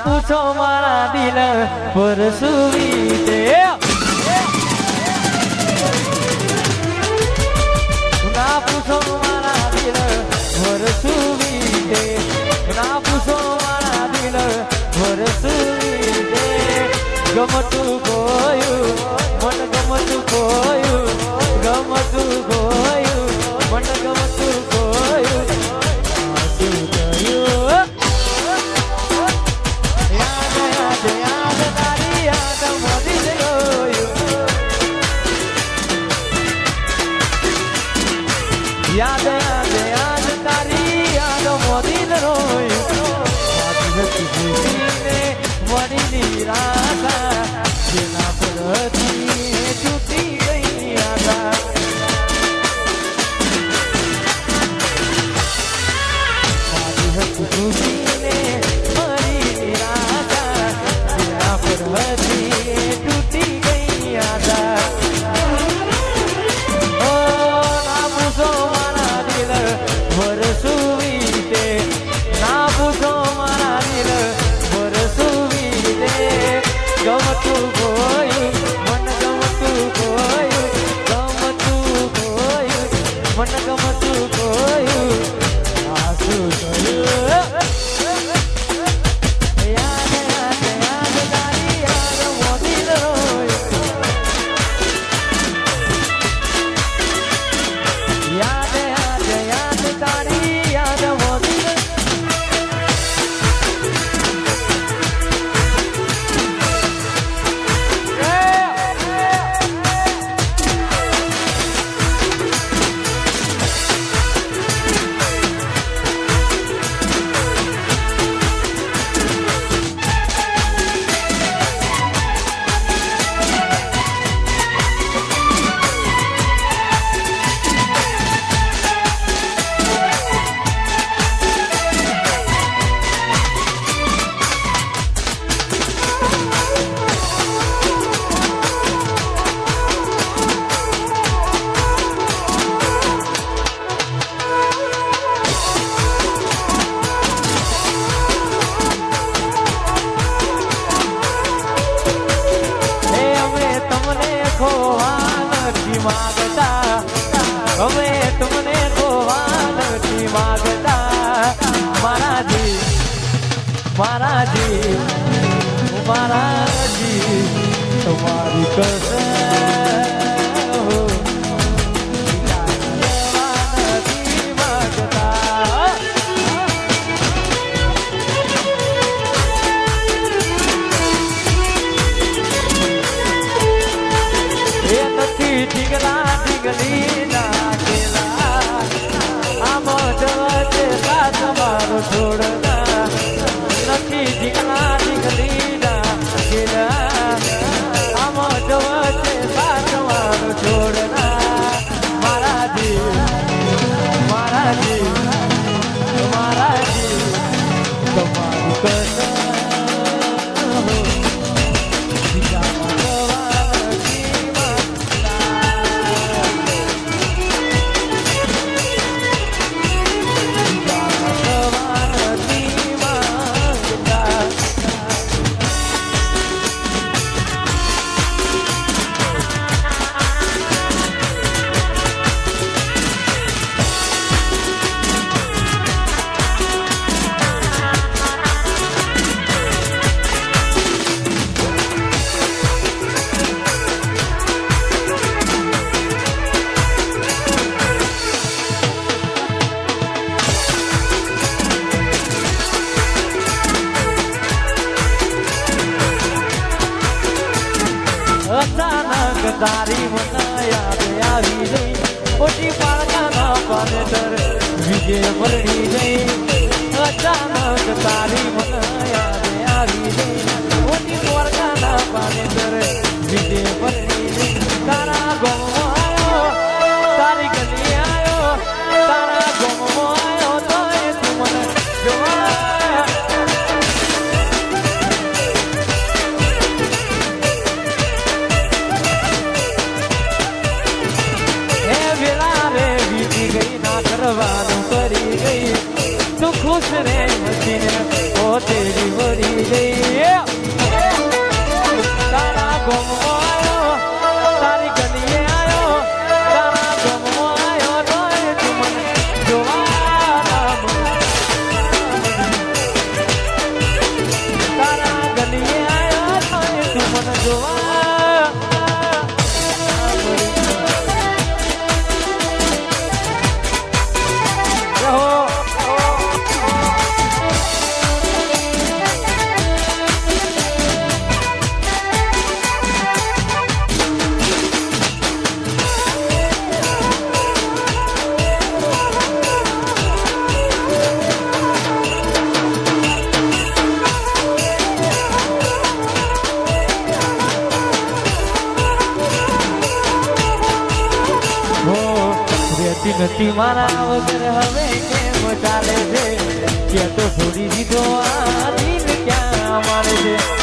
પૂછો મારા દિલ પર સુવીતે ના પૂછો મારા દિલ પર સુવીતે ના પૂછો મારા દિલ પર સુવીતે ગમતું ગોયું મન ગમતું ગોયું ગમતું ગોયું મન ગમતું ગોયું યાદ યાદ યાદ તારી યાદ મોદી રોયું વળી નિરાશા જેના પરથી છૂટી ગઈ આશા મારી હતી ખુશીને વળી નિરાશા જેના પરથી છૂટી ગઈ આશા વરસુવીતે ના પૂછો મારા દિલ વરસુવીતે ગમતું ગોયું મન ગમતું ગોયું ગમતું ગોયું મન ગમતું ગોયું આસુ ગયું યાદ યાદ યાદ તારી યાદ મોદી રોયું યાદ યાદ યાદ તારી યાદ મોદી માગતા અમે તમને ખોવા નથી માગતા મારાજી મારાજી મારાજી તમારી કસમ નથી માગતા એ નથી ઢીંગલા ઢીંગલી નાખેલા આમ જવતે સાથ મારો છોડના નથી ઢીંગલા ઢીંગલી નાખેલા આમ જવતે સાથ મારો છોડના મારાજી મારાજી મારાજી તમારી કસમ અચાનક તારી મને યાદ આવી ગઈ ઓટી પાળકાના પાનેતર વિજે મરણી ગઈ અચાનક તારી મને યાદ આવી ગઈ ઓટી પાળકાના પાનેતર વિજે મરણી ગઈ તારા ગોમમાં આવ્યો તારી ગલી આવ્યો તારા ગોમમાં આવ્યો તો એ તું મને જોવા કરવાનું કરી ગઈ તું ખુશ રે મચીને ઓ તેરી વળી ગઈ બોલતી નથી મારા વગર હવે કેમ ચાલે છે કે તો છોડી દીધો આ દિલ ક્યાં મારે છે